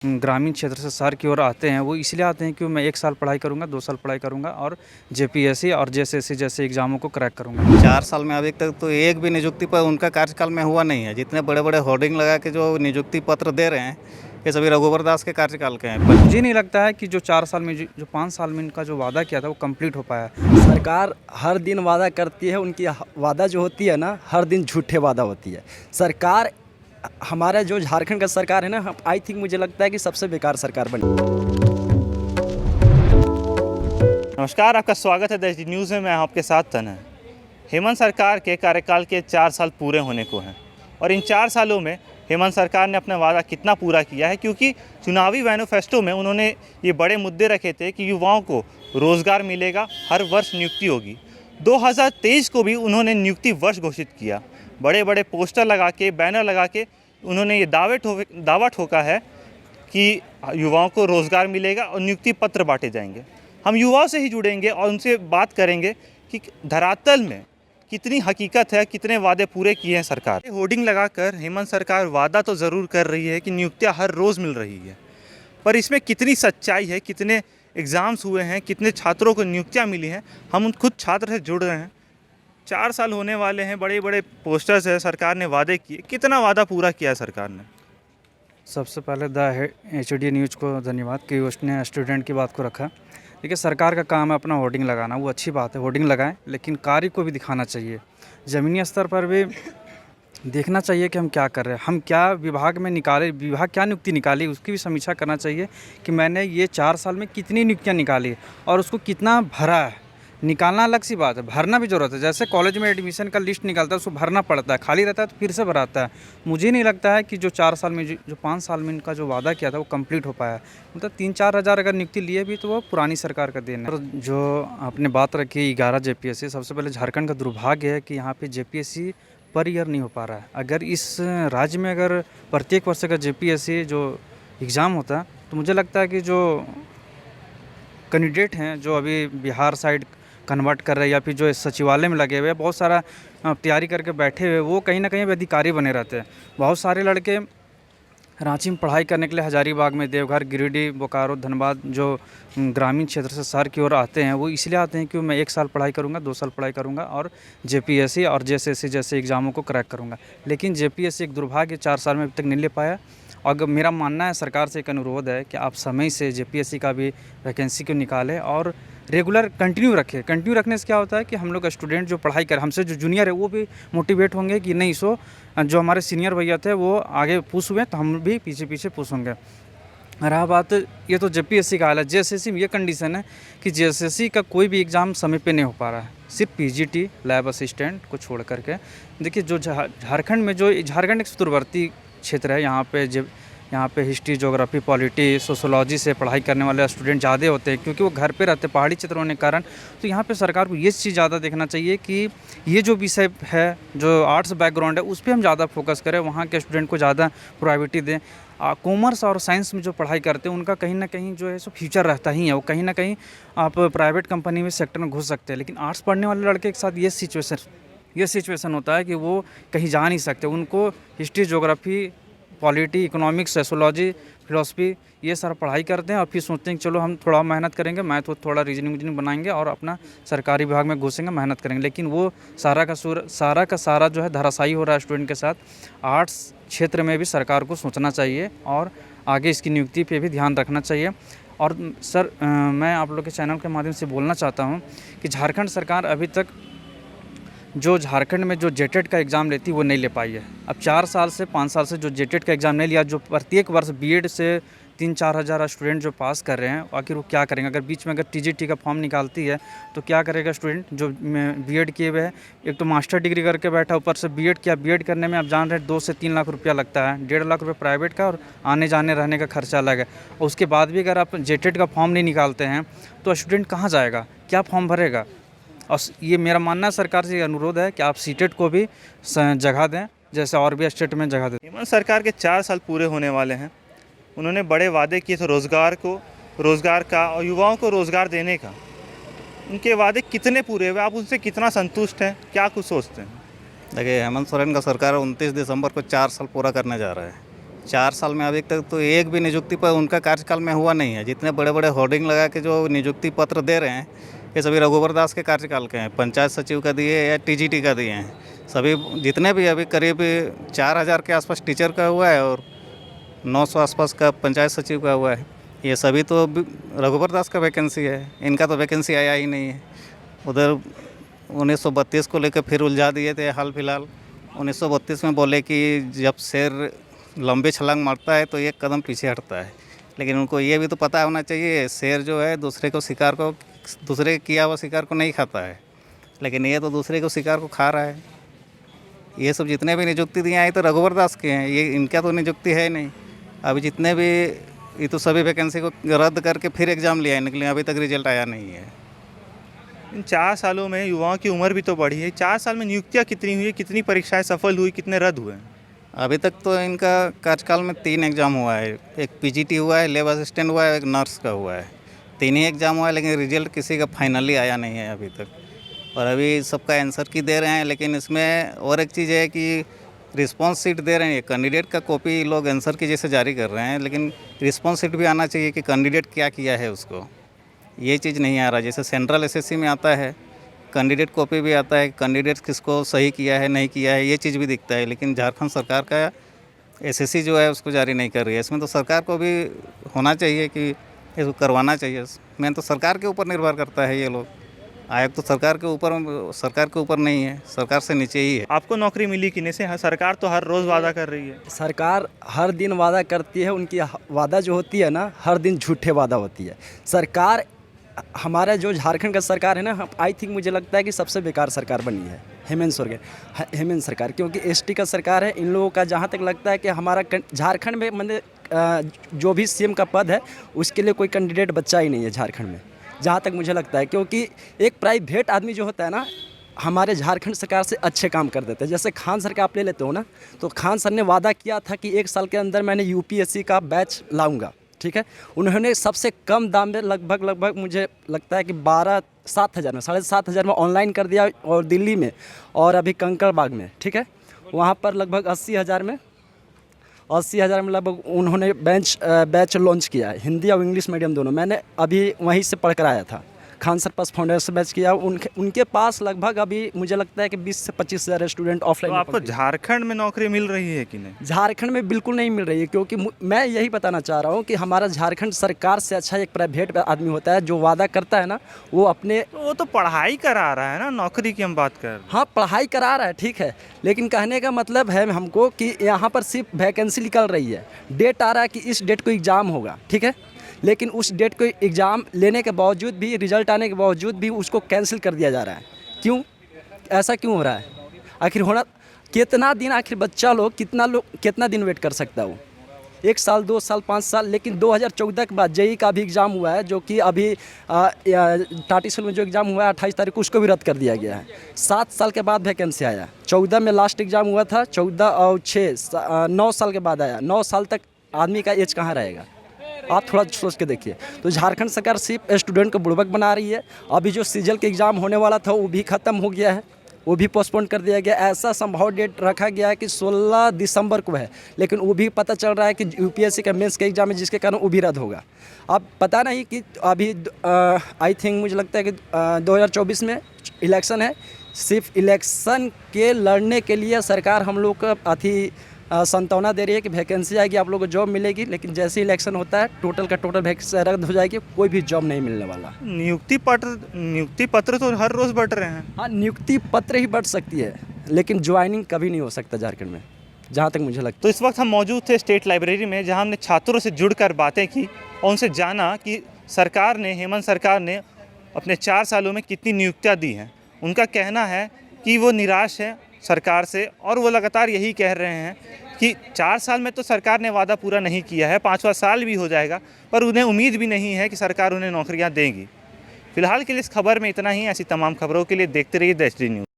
ग्रामीण क्षेत्र से शहर की ओर आते हैं वो इसलिए आते हैं कि मैं 1 साल पढ़ाई करूँगा, 2 साल पढ़ाई करूँगा और जेपीएससी और जेएसएससी जैसे एग्ज़ामों को क्रैक करूँगा। 4 साल में अभी तक तो एक भी नियुक्ति पर उनका कार्यकाल में हुआ नहीं है। जितने बड़े-बड़े होर्डिंग लगा के जो नियुक्ति पत्र दे रहे हैं, ये सभी रघुवर दास के कार्यकाल के हैं। मुझे नहीं लगता है कि जो 4 साल में जो 5 साल में इनका जो वादा किया था वो कंप्लीट हो पाया। सरकार हर दिन वादा करती है, उनकी वादा जो होती है ना, हर दिन झूठे वादा होती है। सरकार हमारा जो झारखंड का सरकार है ना, आई थिंक मुझे लगता है कि सबसे बेकार सरकार बनी। नमस्कार, आपका स्वागत है देश न्यूज़ में। मैं आपके साथ तन। हेमंत सरकार के कार्यकाल के 4 साल पूरे होने को हैं और इन 4 सालों में हेमंत सरकार ने अपना वादा कितना पूरा किया है, क्योंकि चुनावी मैनिफेस्टो में उन्होंने ये बड़े मुद्दे रखे थे कि युवाओं को रोज़गार मिलेगा, हर वर्ष नियुक्ति होगी। 2023 को भी उन्होंने नियुक्ति वर्ष घोषित किया। बड़े बड़े पोस्टर लगा के, बैनर लगा के उन्होंने ये दावा ठोका है कि युवाओं को रोज़गार मिलेगा और नियुक्ति पत्र बांटे जाएंगे। हम युवाओं से ही जुड़ेंगे और उनसे बात करेंगे कि धरातल में कितनी हकीकत है, कितने वादे पूरे किए हैं सरकार। होर्डिंग लगाकर हेमंत सरकार वादा तो ज़रूर कर रही है कि नियुक्तियां हर रोज़ मिल रही है, पर इसमें कितनी सच्चाई है, कितने एग्ज़ाम्स हुए हैं, कितने छात्रों को नियुक्तियां मिली हैं। हम खुद छात्र से जुड़ रहे हैं। 4 साल होने वाले हैं, बड़े बड़े पोस्टर्स है, सरकार ने वादे किए। कितना वादा पूरा किया है सरकार ने? सबसे पहले HD न्यूज़ को धन्यवाद कि उसने स्टूडेंट की बात को रखा। देखिए, सरकार का काम है अपना होर्डिंग लगाना, वो अच्छी बात है, होर्डिंग लगाएं, लेकिन कार्य को भी दिखाना चाहिए। ज़मीनी स्तर पर भी देखना चाहिए कि हम क्या कर रहे हैं, हम क्या विभाग में निकाले, विभाग क्या नियुक्ति निकाली, उसकी भी समीक्षा करना चाहिए कि मैंने ये 4 साल में कितनी नियुक्तियाँ निकाली और उसको कितना भरा है। निकालना अलग सी बात है, भरना भी ज़रूरत है। जैसे कॉलेज में एडमिशन का लिस्ट निकलता है, उसको भरना पड़ता है, खाली रहता है तो फिर से भराता है। मुझे नहीं लगता है कि जो 4 साल में जो 5 साल में इनका जो वादा किया था वो कंप्लीट हो पाया। मतलब 3-4 हज़ार अगर नियुक्ति लिए भी तो वो पुरानी सरकार का देन है। और जो आपने बात रखी 11 जेपीएससी, सबसे पहले झारखंड का दुर्भाग्य है कि यहाँ पे जेपीएससी पर ईयर नहीं हो पा रहा है। अगर इस राज्य में अगर प्रत्येक वर्ष का जेपीएससी जो एग्ज़ाम होता तो मुझे लगता है कि जो कैंडिडेट हैं जो अभी बिहार साइड कन्वर्ट कर रहे हैं या फिर जो सचिवालय में लगे हुए, बहुत सारा तैयारी करके बैठे हुए, वो कहीं ना कहीं अधिकारी बने रहते हैं। बहुत सारे लड़के रांची में पढ़ाई करने के लिए हजारीबाग में, देवघर, गिरिडीह, बोकारो, धनबाद जो ग्रामीण क्षेत्र से शहर की ओर आते हैं वो इसलिए आते हैं कि मैं 1 साल पढ़ाई करूँगा, 2 साल पढ़ाई करूँगा और जेपीएससी और जेएसएससी जैसे एग्ज़ामों को क्रैक करूँगा। लेकिन जेपीएससी एक दुर्भाग्य 4 साल में अभी तक नहीं ले पाया। और मेरा मानना है, सरकार से एक अनुरोध है कि आप समय से जेपीएससी का भी वैकेंसी को निकालें और रेगुलर कंटिन्यू रखें। कंटिन्यू रखने से क्या होता है कि हम लोग स्टूडेंट जो पढ़ाई कर, हमसे जो जूनियर है वो भी मोटिवेट होंगे कि नहीं, जो हमारे सीनियर भैया थे वो आगे पुश हुए तो हम भी पीछे पीछे पुश होंगे। रहा बात, ये तो जेपीएससी का हाल है। जेएसएससी में ये कंडीशन है कि जेएसएससी का कोई भी एग्ज़ाम समय पे नहीं हो पा रहा है, सिर्फ पीजीटी, लैब असिस्टेंट को छोड़ करके। देखिए, जो झारखंड में जो झारखंड एक सुदूरवर्ती क्षेत्र है, यहाँ पे हिस्ट्री, ज्योग्राफी, पॉलिटी, सोशोलॉजी से पढ़ाई करने वाले स्टूडेंट ज़्यादा होते हैं, क्योंकि वो घर पे रहते हैं, पहाड़ी क्षेत्र होने के कारण। तो यहाँ पे सरकार को ये चीज़ ज़्यादा देखना चाहिए कि ये जो विषय है, जो आर्ट्स बैकग्राउंड है, उस पर हम ज़्यादा फोकस करें, वहाँ के स्टूडेंट को ज़्यादा प्रायोरिटी दें। कॉमर्स और साइंस में जो पढ़ाई करते हैं उनका कहीं ना कहीं जो है सो फ्यूचर रहता ही है। वो कहीं ना कहीं आप प्राइवेट कंपनी में, सेक्टर में घुस सकते हैं। लेकिन आर्ट्स पढ़ने वाले लड़के के साथ ये सिचुएशन होता है कि वो कहीं जा नहीं सकते। उनको history, geography, polity, economics, sociology, philosophy ये सारा पढ़ाई करते हैं और फिर सोचते हैं कि चलो हम थोड़ा मेहनत करेंगे, मैथ थोड़ा रीजनिंग बनाएंगे और अपना सरकारी विभाग में घुसेंगे, मेहनत करेंगे। लेकिन वो सारा का सारा जो है धराशायी हो रहा है स्टूडेंट के साथ। आर्ट्स क्षेत्र में भी सरकार को सोचना चाहिए और आगे इसकी नियुक्ति पे भी ध्यान रखना चाहिए। और सर, मैं आप लोग के चैनल के माध्यम से बोलना चाहता हूँ कि झारखंड सरकार अभी तक जो झारखंड में जो जेटेट का एग्ज़ाम लेती वो नहीं ले पाई है। अब 4 साल से 5 साल से जो जेटेट का एग्ज़ाम नहीं लिया, जो प्रत्येक वर्ष बीएड से 3-4 हज़ार स्टूडेंट जो पास कर रहे हैं, आखिर वो क्या करेंगे? अगर बीच में अगर टीजीटी का फॉर्म निकालती है तो क्या करेगा स्टूडेंट जो बीएड किए हुए है? एक तो मास्टर डिग्री करके बैठा, ऊपर से बीएड किया। बीएड करने में आप जान रहे हैं 2 से 3 लाख रुपया लगता है, 1.5 लाख रुपये प्राइवेट का और आने जाने रहने का खर्चा अलग है। और उसके बाद भी अगर आप जेटेट का फॉर्म नहीं निकालते हैं तो स्टूडेंट कहाँ जाएगा, क्या फॉर्म भरेगा? और ये मेरा मानना है, सरकार से अनुरोध है कि आप सीटेट को भी जगह दें, जैसे और भी स्टेट में जगह दें। हेमंत सरकार के 4 साल पूरे होने वाले हैं। उन्होंने बड़े वादे किए थे रोज़गार का और युवाओं को रोज़गार देने का। उनके वादे कितने पूरे हुए? आप उनसे कितना संतुष्ट हैं? क्या कुछ सोचते हैं? देखिए, हेमंत सोरेन का सरकार 29 दिसंबर को 4 साल पूरा करने जा रहा है। 4 साल में अभी तक तो एक भी नियुक्ति पर उनका कार्यकाल में हुआ नहीं है। जितने बड़े बड़े होर्डिंग लगा के जो नियुक्ति पत्र दे रहे हैं ये सभी रघुवर दास के कार्यकाल के हैं। पंचायत सचिव का दिए या टीजीटी का दिए हैं। सभी जितने भी अभी करीब 4000 के आसपास टीचर का हुआ है और 900 आसपास का पंचायत सचिव का हुआ है। ये सभी तो रघुवर दास का वैकेंसी है, इनका तो वैकेंसी आया ही नहीं है। उधर 1932 को लेकर फिर उलझा दिए थे। हाल फिलहाल 1932 में बोले कि जब शेर लंबे छलांग मारता है तो एक कदम पीछे हटता है, लेकिन उनको ये भी तो पता होना चाहिए शेर जो है दूसरे के किया हुआ शिकार को नहीं खाता है, लेकिन ये तो दूसरे को शिकार को खा रहा है। ये सब जितने भी नियुक्ति दिए हैं तो रघुवर दास के हैं, ये इनका तो नियुक्ति है नहीं। अभी जितने भी ये तो सभी वैकेंसी को रद्द करके फिर एग्ज़ाम लिया निकले, अभी तक रिजल्ट आया नहीं है। इन 4 सालों में युवाओं की उम्र भी तो बढ़ी है। 4 साल में नियुक्तियाँ कितनी हुई, कितनी परीक्षाएं सफल हुई, कितने रद्द हुए? अभी तक तो इनका कार्यकाल में 3 एग्ज़ाम हुआ है। एक पीजीटी हुआ है, लैब असिस्टेंट हुआ है, एक नर्स का हुआ है। 3 ही एग्ज़ाम हुआ है, लेकिन रिजल्ट किसी का फाइनली आया नहीं है अभी तक। और अभी सबका आंसर की दे रहे हैं, लेकिन इसमें और एक चीज़ है कि रिस्पॉन्स शीट दे रहे हैं। कैंडिडेट का कॉपी लोग आंसर की जैसे जारी कर रहे हैं, लेकिन रिस्पॉन्स शीट भी आना चाहिए कि कैंडिडेट क्या किया है उसको। ये चीज़ नहीं आ रहा। जैसे सेंट्रल एसएससी में आता है कैंडिडेट कॉपी भी आता है, कैंडिडेट किसको सही किया है नहीं किया है ये चीज़ भी दिखता है, लेकिन झारखंड सरकार का एसएससी जो है उसको जारी नहीं कर रही है। इसमें तो सरकार को भी होना चाहिए कि इसको करवाना चाहिए। मैं तो सरकार के ऊपर निर्भर करता है ये लोग। आयोग तो सरकार के ऊपर नहीं है, सरकार से नीचे ही है। आपको नौकरी मिली कि नहीं से? सरकार तो हर रोज़ वादा कर रही है। सरकार हर दिन वादा करती है, उनकी वादा जो होती है ना हर दिन झूठे वादा होती है। सरकार हमारा जो झारखंड का सरकार है ना, आई थिंक मुझे लगता है कि सबसे बेकार सरकार बनी है हेमंत सरकार, क्योंकि एसटी का सरकार है। इन लोगों का जहाँ तक लगता है कि हमारा झारखंड में मतलब जो भी सीएम का पद है उसके लिए कोई कैंडिडेट बच्चा ही नहीं है झारखंड में, जहाँ तक मुझे लगता है। क्योंकि एक प्राइवेट आदमी जो होता है ना हमारे झारखंड सरकार से अच्छे काम कर देते हैं। जैसे खान सर का आप ले लेते हो ना, तो खान सर ने वादा किया था कि 1 साल के अंदर मैंने यूपीएससी का बैच लाऊंगा, ठीक है। उन्होंने सबसे कम दाम में लगभग मुझे लगता है कि 7,500 में ऑनलाइन कर दिया, और दिल्ली में और अभी कंकड़बाग में, ठीक है, वहाँ पर लगभग 80,000 में लगभग उन्होंने बैच लॉन्च किया है, हिंदी और इंग्लिश मीडियम दोनों। मैंने अभी वहीं से पढ़ कर आया था। खान सर पास फाउंडेशन बैच किया। उनके पास लगभग अभी मुझे लगता है कि 20 से 25,000 स्टूडेंट ऑफलाइन। तो आपको झारखंड में नौकरी मिल रही है कि नहीं? झारखंड में बिल्कुल नहीं मिल रही है, क्योंकि मैं यही बताना चाह रहा हूँ कि हमारा झारखंड सरकार से अच्छा एक प्राइवेट आदमी होता है जो वादा करता है ना वो अपने। तो वो तो पढ़ाई करा रहा है ना, नौकरी की हम बात कर रहे हैं। हाँ, पढ़ाई करा रहा है, ठीक है, लेकिन कहने का मतलब है हमको कि यहाँ पर सिर्फ वैकेंसी निकल रही है, डेट आ रहा है कि इस डेट को एग्ज़ाम होगा, ठीक है, लेकिन उस डेट को एग्ज़ाम लेने के बावजूद भी, रिजल्ट आने के बावजूद भी उसको कैंसिल कर दिया जा रहा है। क्यों? ऐसा क्यों हो रहा है? आखिर होना कितना दिन, आखिर बच्चा लोग कितना दिन वेट कर सकता है? वो 1 साल, 2 साल, 5 साल। लेकिन 2014 के बाद जेईई का भी एग्ज़ाम हुआ है, जो कि अभी टाटीसिल में जो एग्ज़ाम हुआ है 28 तारीख को, उसको भी रद्द कर दिया गया है। 7 साल के बाद वैकेंसी आया। 14 में लास्ट एग्ज़ाम हुआ था, 14 और 9 साल के बाद आया। 9 साल तक आदमी का एज कहाँ रहेगा? आप थोड़ा सोच के देखिए। तो झारखंड सरकार सिर्फ स्टूडेंट को बुड़बक बना रही है। अभी जो सीजल का एग्ज़ाम होने वाला था वो भी ख़त्म हो गया है, वो भी पोस्टपोन कर दिया गया। ऐसा संभव डेट रखा गया है कि 16 दिसंबर को है, लेकिन वो भी पता चल रहा है कि यूपीएससी का मेंस का एग्ज़ाम है, जिसके कारण वो भी रद्द होगा। अब पता नहीं कि अभी आई थिंक मुझे लगता है कि 2024 में इलेक्शन है। सिर्फ इलेक्शन के लड़ने के लिए सरकार हम लोग का संतावना दे रही है कि वैकेंसी आएगी, आप लोगों को जॉब मिलेगी, लेकिन जैसे इलेक्शन होता है टोटल का टोटल वैकेंसी रद्द हो जाएगी, कोई भी जॉब नहीं मिलने वाला। नियुक्ति पत्र तो हर रोज़ बढ़ रहे हैं। हाँ, नियुक्ति पत्र ही बढ़ सकती है, लेकिन ज्वाइनिंग कभी नहीं हो सकता झारखंड में, जहाँ तक मुझे लगता है। तो इस वक्त हम मौजूद थे स्टेट लाइब्रेरी में, जहाँ हमने छात्रों से जुड़कर बातें की और उनसे जाना कि हेमंत सरकार ने अपने 4 सालों में कितनी नियुक्तियाँ दी हैं। उनका कहना है कि वो निराश है सरकार से, और वो लगातार यही कह रहे हैं कि 4 साल में तो सरकार ने वादा पूरा नहीं किया है, 5वां साल भी हो जाएगा, पर उन्हें उम्मीद भी नहीं है कि सरकार उन्हें नौकरियां देगी। फिलहाल के लिए इस खबर में इतना ही। ऐसी तमाम खबरों के लिए देखते रहिए द HD न्यूज़।